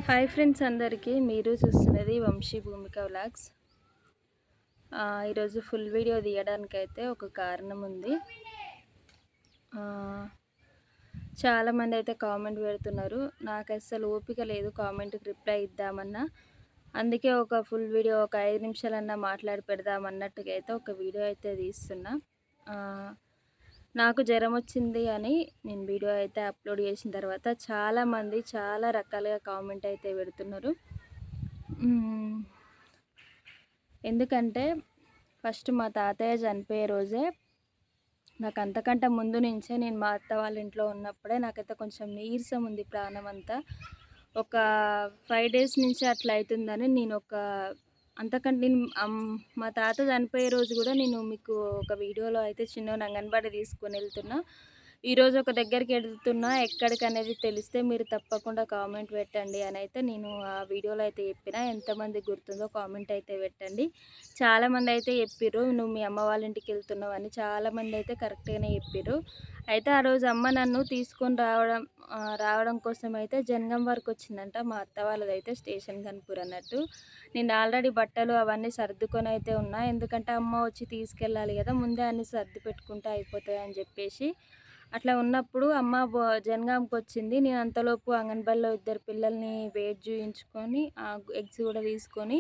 Hi friends అందరికీ. మీరు చూస్తున్నది వంశీ భూమిక వ్లాగ్స్. ఈరోజు ఫుల్ వీడియో తీయడానికైతే ఒక కారణం ఉంది. చాలామంది అయితే కామెంట్ పెడుతున్నారు. నాకు అసలు ఓపిక లేదు కామెంట్కి రిప్లై ఇద్దామన్నా. అందుకే ఒక ఫుల్ వీడియో ఒక 5 నిమిషాలన్నా మాట్లాడి పెడదామన్నట్టుగా అయితే ఒక వీడియో అయితే తీస్తున్నా. నాకు జ్వరం వచ్చింది అని నేను వీడియో అయితే అప్లోడ్ చేసిన తర్వాత చాలామంది చాలా రకాలుగా కామెంట్ అయితే పెడుతున్నారు. ఎందుకంటే ఫస్ట్ మా తాతయ్య చనిపోయే రోజే నాకు అంతకంటే ముందు నుంచే నేను మా అత్త వాళ్ళ ఇంట్లో ఉన్నప్పుడే నాకైతే కొంచెం నీరసం ఉంది ప్రాణం అంతా. ఒక 5 డేస్ నుంచి అట్లా అవుతుందని నేను అంతకంటే నేను మా తాత చనిపోయే రోజు కూడా నేను మీకు ఒక వీడియోలో అయితే చిన్న అంగన్వాడీ తీసుకొని వెళ్తున్నా. ఈరోజు ఒక దగ్గరికి వెళ్తున్నా, ఎక్కడికి అనేది తెలిస్తే మీరు తప్పకుండా కామెంట్ పెట్టండి అని అయితే నేను ఆ వీడియోలో అయితే చెప్పిన. ఎంతమంది గుర్తుందో కామెంట్ అయితే పెట్టండి. చాలామంది అయితే చెప్పిర్రు నువ్వు మీ అమ్మ వాళ్ళ ఇంటికి వెళ్తున్నావు అని. చాలామంది అయితే కరెక్ట్గానే చెప్పిర్రు. అయితే ఆ రోజు అమ్మ నన్ను తీసుకొని రావడం కోసం అయితే జనగం వరకు వచ్చిందంట. మా అత్త వాళ్ళదైతే స్టేషన్ గన్పూర్ అన్నట్టు. నేను ఆల్రెడీ బట్టలు అవన్నీ సర్దుకొని అయితే ఉన్నా. ఎందుకంటే అమ్మ వచ్చి తీసుకెళ్ళాలి కదా, ముందే అన్నీ సర్ది పెట్టుకుంటే అయిపోతాయి అని చెప్పేసి. అట్లా ఉన్నప్పుడు అమ్మ జనగాంకి వచ్చింది. నేను అంతలోపు అంగన్వాడీలో 2 పిల్లల్ని వెయిట్ చూయించుకొని ఎగ్స్ కూడా తీసుకొని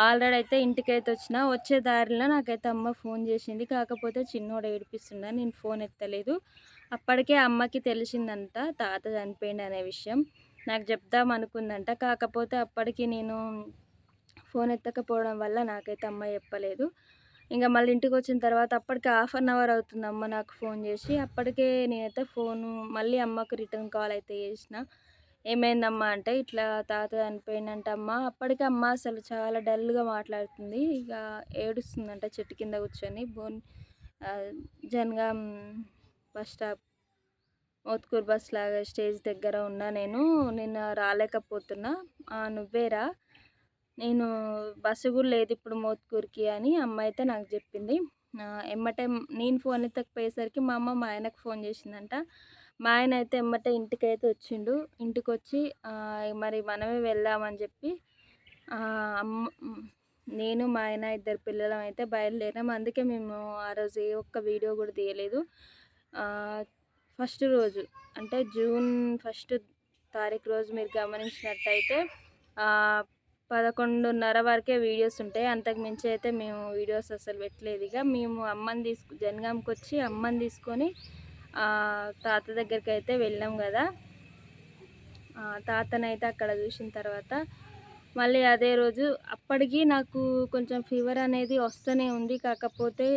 ఆల్రెడీ అయితే ఇంటికైతే వచ్చిన. వచ్చే దారిలో నాకైతే అమ్మ ఫోన్ చేసింది. కాకపోతే చిన్నోడు ఏడిపిస్తున్నా, నేను ఫోన్ ఎత్తలేదు. అప్పటికే అమ్మకి తెలిసిందంట తాత చనిపోయింది అనే విషయం. నాకు చెప్దాం అనుకుందంట. కాకపోతే అప్పటికి నేను ఫోన్ ఎత్తకపోవడం వల్ల నాకైతే అమ్మ చెప్పలేదు. ఇంకా మళ్ళీ ఇంటికి వచ్చిన తర్వాత అప్పటికి 1/2 అవర్ అవుతుంది అమ్మ నాకు ఫోన్ చేసి. అప్పటికే నేనైతే ఫోను మళ్ళీ అమ్మకు రిటర్న్ కాల్ అయితే చేసిన. ఏమైందమ్మా అంటే ఇట్లా తాత చనిపోయిందంట అమ్మ. అప్పటికే అమ్మ అసలు చాలా డల్గా మాట్లాడుతుంది. ఇక ఏడుస్తుందంట చెట్టు కింద కూర్చొని. Jangaon bus stop Mothkur bus లాగా స్టేజ్ దగ్గర ఉన్నా నేను. నిన్న రాలేకపోతున్నా, నువ్వేరా, నేను బస్సు కూడా లేదు ఇప్పుడు మోత్కూర్కి అని అమ్మ అయితే నాకు చెప్పింది. ఎమ్మటే నేను ఫోన్ ఎత్తకపోయేసరికి మా అమ్మ మా ఆయనకు ఫోన్ చేసిందంట. మా ఆయన అయితే ఎమ్మటే ఇంటికైతే వచ్చిండు. ఇంటికి వచ్చి మరి మనమే వెళ్దామని చెప్పి నేను మా ఆయన 2 పిల్లలం అయితే బయలుదేరాం. అందుకే మేము ఆ రోజు ఏ ఒక్క వీడియో కూడా తీయలేదు. ఫస్ట్ రోజు అంటే జూన్ 1 తారీఖు రోజు మీరు గమనించినట్టయితే 11:30 వరకే వీడియోస్ ఉంటాయి. అంతకు మించి అయితే మేము వీడియోస్ అసలు పెట్టలేదు. ఇక మేము జనగాంకి వచ్చి అమ్మని తీసుకొని తాత దగ్గరికి అయితే వెళ్ళాం కదా. తాతనైతే అక్కడ చూసిన తర్వాత మళ్ళీ అదే రోజు అప్పటికి నాకు కొంచెం ఫీవర్ అనేది వస్తూనే ఉంది. కాకపోతే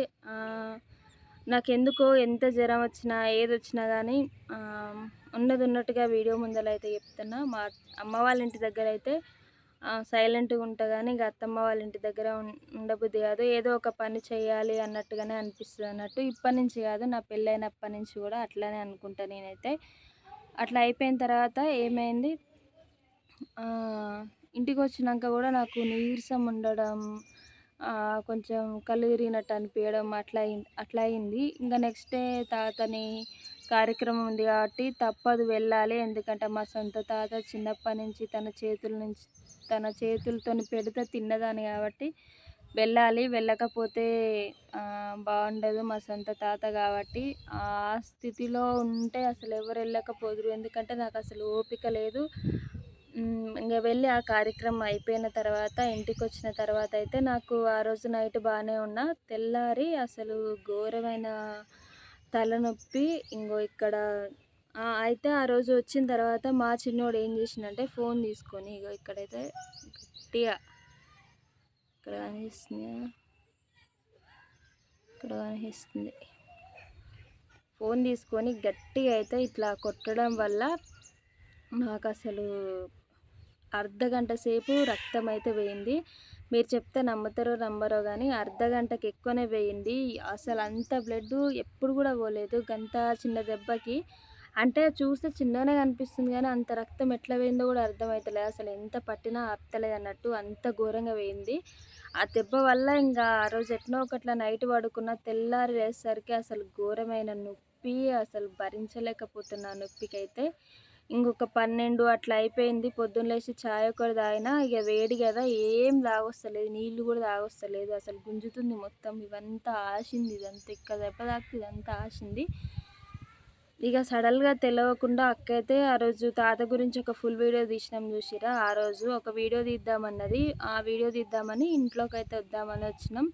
నాకెందుకో ఎంత జ్వరం వచ్చినా ఏది వచ్చినా కానీ ఉన్నది ఉన్నట్టుగా వీడియో ముందర అయితే చెప్తున్నా. మా అమ్మ వాళ్ళ ఇంటి దగ్గర అయితే సైలెంట్గా ఉంటా కానీ ఇక అత్తమ్మ వాళ్ళ ఇంటి దగ్గర ఉండబుద్ధి కాదు. ఏదో ఒక పని చేయాలి అన్నట్టుగానే అనిపిస్తుంది అన్నట్టు. ఇప్పటి నుంచి కాదు, నా పెళ్ళైనప్పటి నుంచి కూడా అట్లానే అనుకుంటా నేనైతే. అట్లా అయిపోయిన తర్వాత ఏమైంది, ఇంటికి వచ్చినాక కూడా నాకు నీరసం ఉండడం, కొంచెం కళ్ళు తిరిగినట్టు అనిపించడం అట్లా అయింది. ఇంకా నెక్స్ట్ డే తాతని కార్యక్రమం ఉంది కాబట్టి తప్పదు వెళ్ళాలి. ఎందుకంటే మా సొంత తాత చిన్నప్పటి నుంచి తన చేతులతో పెడితే తిన్నదాన్ని కాబట్టి వెళ్ళాలి. వెళ్ళకపోతే బాగుండదు. మా సొంత తాత కాబట్టి ఆ స్థితిలో ఉంటే అసలు ఎవరు వెళ్ళకపోదురు. ఎందుకంటే నాకు అసలు ఓపిక లేదు. ఇంకా వెళ్ళి ఆ కార్యక్రమం అయిపోయిన తర్వాత ఇంటికి వచ్చిన తర్వాత అయితే నాకు ఆ రోజు నైట్ బాగానే ఉన్నా. తెల్లారి అసలు ఘోరమైన తలనొప్పి. ఇక్కడ అయితే ఆ రోజు వచ్చిన తర్వాత మా చిన్నోడు ఏం చేసిందంటే ఫోన్ తీసుకొని ఇక్కడైతే గట్టిగా ఇక్కడ కనిపిస్తుంది ఫోన్ తీసుకొని గట్టిగా అయితే ఇట్లా కొట్టడం వల్ల నాకు అసలు అర్ధగంట సేపు రక్తం అయితే పోయింది. మీరు చెప్తే నమ్ముతారో నమ్మరో కానీ అర్ధగంటకి ఎక్కువనే పోయింది. అసలు అంత బ్లడ్ ఎప్పుడు కూడా పోలేదు గంత చిన్న దెబ్బకి. అంటే చూస్తే చిన్నగానే కనిపిస్తుంది కానీ అంత రక్తం ఎట్లా పోయిందో కూడా అర్థమవుతలేదు. అసలు ఎంత పట్టినా ఆపుతలేదు అన్నట్టు అంత ఘోరంగా పోయింది. ఆ దెబ్బ వల్ల ఇంకా ఆ రోజు ఎట్నో ఒకట్లా నైట్ పడుకున్న. తెల్లారి లేచేసరికి అసలు ఘోరమైన నొప్పి, అసలు భరించలేకపోతున్నా నొప్పికైతే. ఇంకొక 12 అట్లా అయిపోయింది. పొద్దున్న లేసి చాయ్ ఒకటి తాగినా, ఇక వేడి కదా ఏం తాగొస్తలేదు, నీళ్ళు కూడా తాగొస్తలేదు. అసలు గుంజుతుంది మొత్తం. ఇవంతా ఆసింది, ఇదంతా ఇక్కడ దెబ్బ తాకితే ఇదంతా ఆసింది. ఇక సడన్గా తెలవకుండా అక్క అయితే ఆ రోజు తాత గురించి ఒక ఫుల్ వీడియో తీసినాం చూసిరా. ఆ రోజు ఒక వీడియో తీద్దామన్నది. ఆ వీడియో తీద్దామని ఇంట్లోకి అయితే వద్దామని వచ్చినాం.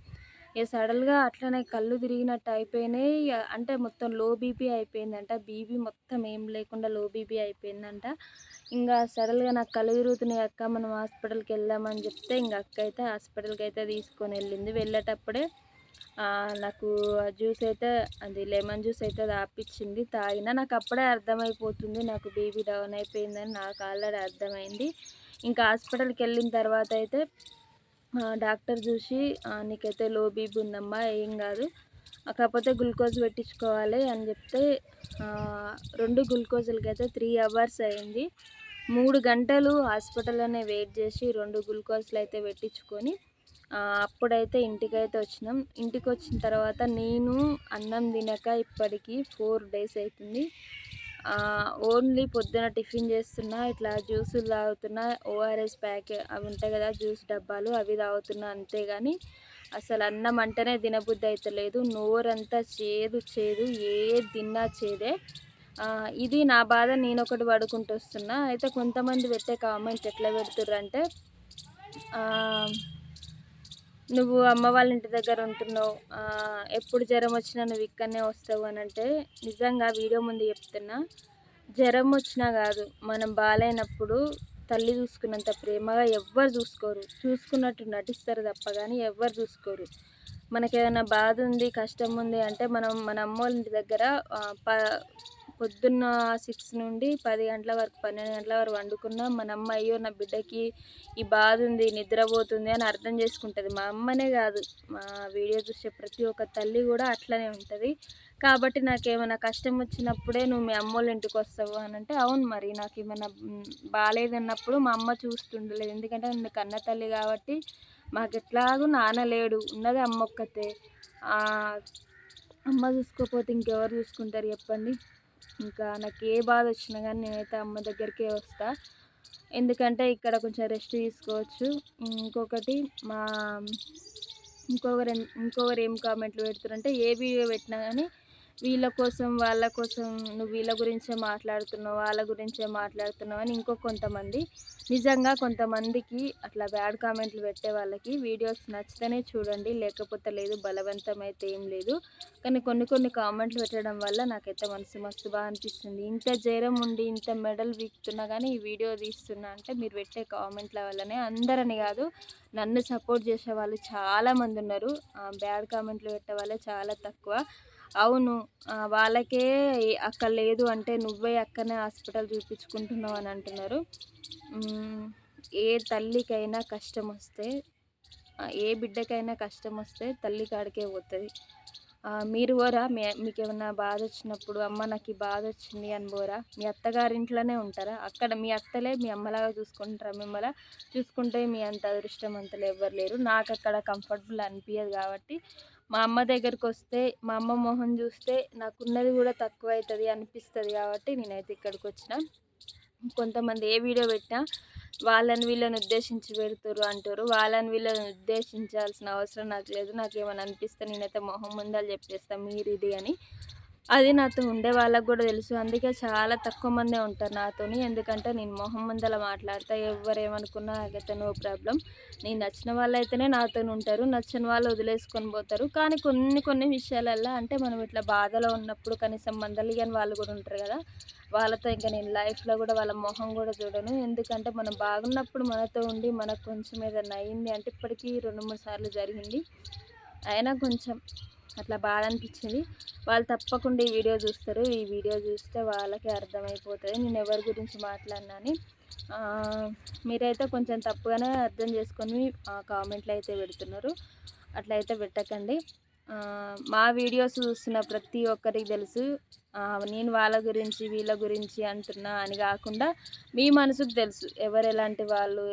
ఇక సడన్గా అట్లనే కళ్ళు తిరిగినట్టు అయిపోయినాయి. అంటే మొత్తం లో బీపీ అయిపోయిందంట. బీపీ మొత్తం ఏం లేకుండా లో బీపీ అయిపోయిందంట. ఇంకా సడన్గా నాకు కళ్ళు తిరుగుతున్నాయి అక్క, మనం హాస్పిటల్కి వెళ్దామని చెప్తే ఇంకా అక్క అయితే హాస్పిటల్కి అయితే తీసుకొని వెళ్ళింది. వెళ్ళేటప్పుడే నాకు జ్యూస్ అయితే, అది లెమన్ జ్యూస్ అయితే తాపించింది. తాగినా నాకు అప్పుడే అర్థమైపోతుంది నాకు బీపీ డౌన్ అయిపోయిందని నాకు ఆల్రెడీ అర్థమైంది. ఇంకా హాస్పిటల్కి వెళ్ళిన తర్వాత అయితే డాక్టర్ చూసి నీకైతే లో బీపీ ఉందమ్మా, ఏం కాదు, కాకపోతే గ్లూకోజ్ పెట్టించుకోవాలి అని చెప్తే 2 గ్లూకోజులకి అయితే 3 అవర్స్ అయింది. 3 గంటలు హాస్పిటల్లోనే వెయిట్ చేసి 2 గ్లూకోజ్లు అయితే పెట్టించుకొని అప్పుడైతే ఇంటికైతే వచ్చినాం. ఇంటికి వచ్చిన తర్వాత నేను అన్నం తినక ఇప్పటికి 4 డేస్ అవుతుంది. ఓన్లీ పొద్దున టిఫిన్ చేస్తున్నా, ఇట్లా జ్యూసులు తాగుతున్నా, ఓఆర్ఎస్ ప్యాక్ అవి ఉంటాయి కదా జ్యూస్ డబ్బాలు, అవి తాగుతున్నా. అంతేగాని అసలు అన్నం అంటేనే తినబుద్ధి అవుతలేదు. నోరంతా చేదు చేదు, ఏది తిన్నా చేదే. ఇది నా బాధ, నేను ఒకటి పడుకుంటూ వస్తున్నా. అయితే కొంతమంది పెట్టే కామెంట్ ఎట్లా పెడుతుర్రంటే, నువ్వు అమ్మ వాళ్ళ ఇంటి దగ్గర ఉంటున్నావు, ఎప్పుడు జ్వరం వచ్చినా నువ్వు ఇక్కడనే వస్తావు అని అంటే, నిజంగా వీడియో ముందు చెప్తున్నా, జ్వరం వచ్చినా కాదు, మనం బాగాలేనప్పుడు తల్లి చూసుకున్నంత ప్రేమగా ఎవ్వరు చూసుకోరు. చూసుకున్నట్టు నటిస్తారు తప్ప కానీ ఎవ్వరు చూసుకోరు. మనకేదైనా బాధ ఉంది, కష్టం ఉంది అంటే మనం మన అమ్మోళ్ళ ఇంటి దగ్గర పొద్దున్న 6 నుండి 10 గంటల వరకు, 12 గంటల వరకు వండుకున్నా మన అమ్మ అయ్యో నా బిడ్డకి ఈ బాధ ఉంది, నిద్రపోతుంది అని అర్థం చేసుకుంటుంది. మా అమ్మనే కాదు, మా వీడియో చూసే ప్రతి ఒక్క తల్లి కూడా అట్లనే ఉంటుంది. కాబట్టి నాకేమైనా కష్టం వచ్చినప్పుడే నువ్వు మీ అమ్మోళ్ళ ఇంటికి వస్తావు అని అంటే, అవును మరి నాకు ఏమైనా బాగాలేదన్నప్పుడు మా అమ్మ చూస్తుండలేదు. ఎందుకంటే నన్ను కన్న తల్లి కాబట్టి. మాకు ఎట్లాగూ నాన్న లేడు, ఉన్నది అమ్మ ఒక్కతే. అమ్మ చూసుకోకపోతే ఇంకెవరు చూసుకుంటారు చెప్పండి. ఇంకా నాకు ఏ బాధ వచ్చినా కానీ నేనైతే అమ్మ దగ్గరికే వస్తా. ఎందుకంటే ఇక్కడ కొంచెం రెస్ట్ తీసుకోవచ్చు. ఇంకొకటి ఇంకొకరు ఏం కామెంట్లు పెడుతున్నారంటే, ఏ వీడియో పెట్టినా కానీ వీళ్ళ కోసం వాళ్ళ కోసం నువ్వు వీళ్ళ గురించే మాట్లాడుతున్నావు, వాళ్ళ గురించే మాట్లాడుతున్నావు అని కొంతమంది. నిజంగా కొంతమందికి అట్లా బ్యాడ్ కామెంట్లు పెట్టే వాళ్ళకి వీడియోస్ నచ్చితేనే చూడండి, లేకపోతే లేదు, బలవంతం అయితే ఏం లేదు. కానీ కొన్ని కామెంట్లు పెట్టడం వల్ల నాకైతే మనసు మస్తు బాగా అనిపిస్తుంది. ఇంత జ్వరం ఉండి ఇంత మెడల్ వీక్తున్నా కానీ ఈ వీడియో తీస్తున్నా అంటే మీరు పెట్టే కామెంట్ల వల్లనే. అందరని కాదు, నన్ను సపోర్ట్ చేసే వాళ్ళు చాలామంది ఉన్నారు. బ్యాడ్ కామెంట్లు పెట్టే వాళ్ళే చాలా తక్కువ. అవును, వాళ్ళకే అక్కడ లేదు అంటే నువ్వే అక్కడనే హాస్పిటల్ చూపించుకుంటున్నావు అని అంటున్నారు. ఏ తల్లికైనా కష్టం వస్తే, ఏ బిడ్డకైనా కష్టం వస్తే తల్లి కాడికే పోతుంది. మీరు పోరా, మీకు ఏమైనా బాధ వచ్చినప్పుడు అమ్మ నాకు ఈ బాధ వచ్చింది అని పోరా? మీ అత్తగారింట్లోనే ఉంటారా? అక్కడ మీ అత్తలే మీ అమ్మలాగా చూసుకుంటారా? మిమ్మల్ని చూసుకుంటే మీ అంత అదృష్టవంతులు ఎవ్వరు లేరు. నాకు అక్కడ కంఫర్టబుల్ అనిపించదు కాబట్టి మా అమ్మ దగ్గరికి వస్తే మా అమ్మ మొహం చూస్తే నాకున్నది కూడా తక్కువ అవుతుంది అనిపిస్తుంది కాబట్టి నేనైతే ఇక్కడికి వచ్చిన. కొంతమంది ఏ వీడియో పెట్టినా వాళ్ళని వీళ్ళని ఉద్దేశించి పెడుతురు అంటారు. వాళ్ళని వీళ్ళని ఉద్దేశించాల్సిన అవసరం నాకు లేదు. నాకేమైనా అనిపిస్తే నేనైతే మొహం ముందర చెప్పేస్తాను మీరు ఇది అని. అది నాతో ఉండే వాళ్ళకు కూడా తెలుసు. అందుకే చాలా తక్కువ మందే ఉంటారు నాతోని. ఎందుకంటే నేను మొహం ముందర మాట్లాడతా, ఎవరేమనుకున్నా నాకైతే నో ప్రాబ్లం. నేను నచ్చిన వాళ్ళు అయితేనే నాతో ఉంటారు, నచ్చని వాళ్ళు వదిలేసుకొని పోతారు. కానీ కొన్ని విషయాలల్లో అంటే మనం ఇట్లా బాధలో ఉన్నప్పుడు కనీసం మందలియని వాళ్ళు కూడా ఉంటారు కదా, వాళ్ళతో ఇంకా నేను లైఫ్లో కూడా వాళ్ళ మొహం కూడా చూడను. ఎందుకంటే మనం బాగున్నప్పుడు మనతో ఉండి మనకు కొంచెం ఏదైనా అయింది అంటే, ఇప్పటికీ 2-3 సార్లు జరిగింది, అయినా కొంచెం అట్లా బాధ అనిపించింది. వాళ్ళు తప్పకుండా ఈ వీడియో చూస్తారు. ఈ వీడియో చూస్తే వాళ్ళకే అర్థమైపోతుంది నేను ఎవరి గురించి మాట్లాడినాని. మీరైతే కొంచెం తప్పుగానే అర్థం చేసుకొని కామెంట్లు అయితే పెడుతున్నారు. అట్లయితే పెట్టకండి. మా వీడియోస్ చూస్తున్న ప్రతి ఒక్కరికి తెలుసు నేను వాళ్ళ గురించి వీళ్ళ గురించి అంటున్నా అని కాకుండా మీ మనసుకు తెలుసు ఎవరు ఎలాంటి వాళ్ళు,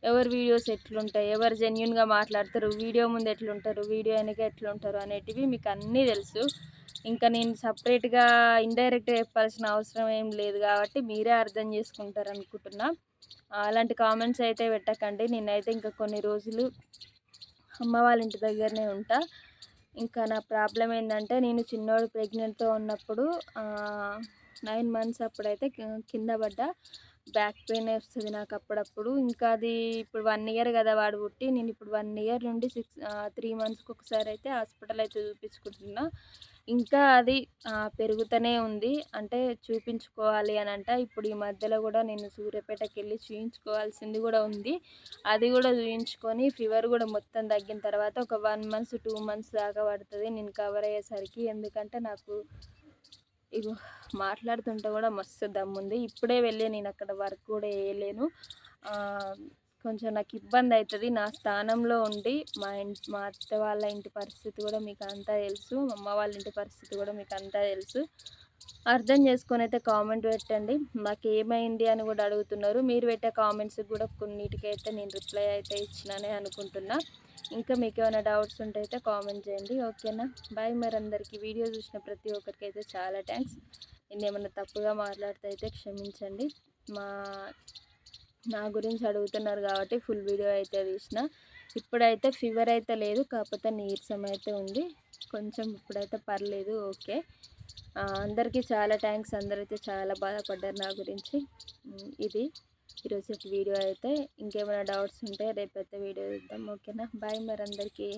ఎవరి వీడియోస్ ఎట్లుంటాయి, ఎవరు జెన్యున్గా మాట్లాడతారు, వీడియో ముందు ఎట్లుంటారు, వీడియో వెనక ఎట్లుంటారు అనేటివి మీకు అన్నీ తెలుసు. ఇంకా నేను సపరేట్‌గా ఇండైరెక్ట్‌గా చెప్పాల్సిన అవసరం ఏం లేదు కాబట్టి మీరే అర్థం చేసుకుంటారనుకుంటున్నా. అలాంటి కామెంట్స్ అయితే పెట్టకండి. నేనైతే ఇంకా కొన్ని రోజులు అమ్మ వాళ్ళ ఇంటి దగ్గరనే ఉంటా. ఇంకా నా ప్రాబ్లమ్ ఏందంటే నేను చిన్నోడు ప్రెగ్నెంట్‌తో ఉన్నప్పుడు 9 మంత్స్ అప్పుడైతే కింద పడ్డా. బ్యాక్ పెయిన్ వస్తది నాకు అప్పుడప్పుడు. ఇంకా అది ఇప్పుడు 1 ఇయర్ కదా వాడు పుట్టి. నేను ఇప్పుడు 1 ఇయర్ నుండి 3 మంత్స్‌కి ఒకసారి అయితే హాస్పిటల్ అయితే చూపించుకుంటున్నా. ఇంకా అది పెరుగుతూనే ఉంది. అంటే చూపించుకోవాలి అనంట. ఇప్పుడు ఈ మధ్యలో కూడా నేను సూర్యాపేటకెళ్ళి చూయించుకోవాల్సింది కూడా ఉంది. అది కూడా చూయించుకొని ఫీవర్ కూడా మొత్తం తగ్గిన తర్వాత ఒక 1 మంత్స్, 2 మంత్స్ దాకా పడుతది నేను కవర్ అయ్యేసరికి. ఎందుకంటే నాకు ఇగో మాట్లాడుతుంటే కూడా మస్తు దమ్ముంది. ఇప్పుడే వెళ్ళి నేను అక్కడ వర్క్ కూడా చేయలేను. కొంచెం నాకు ఇబ్బంది అవుతుంది. నా స్థానంలో ఉండి మా అత్త వాళ్ళ ఇంటి పరిస్థితి కూడా మీకు అంతా తెలుసు. మా అమ్మ వాళ్ళ ఇంటి పరిస్థితి కూడా మీకు అంతా తెలుసు. అర్థం చేసుకొని అయితే కామెంట్ పెట్టండి. నాకేమైంది అని కూడా అడుగుతున్నారు. మీరు పెట్టే కామెంట్స్కి కూడా కొన్నిటికైతే నేను రిప్లై అయితే ఇచ్చినానే అనుకుంటున్నా. ఇంకా మీకు ఏమైనా డౌట్స్ ఉంటే అయితే కామెంట్ చేయండి. ఓకేనా? బాయ్ మరి అందరికీ. వీడియో చూసిన ప్రతి ఒక్కరికి అయితే చాలా థ్యాంక్స్. నేను ఏమైనా తప్పుగా మాట్లాడితే అయితే క్షమించండి. మా నా గురించి అడుగుతున్నారు కాబట్టి ఫుల్ వీడియో అయితే తీసిన. ఇప్పుడైతే ఫీవర్ అయితే లేదు, కాకపోతే నీరసం అయితే ఉంది. కొంచెం ఇప్పుడైతే పర్లేదు, ఓకే. అందరికీ చాలా థ్యాంక్స్. అందరైతే చాలా బాధపడ్డారు నా గురించి. ఇది ఈరోజు వీడియో అయితే. ఇంకేమైనా డౌట్స్ ఉంటే రేపైతే వీడియో ఇద్దాం. ఓకేనా? బాయ్ మరి అందరికీ.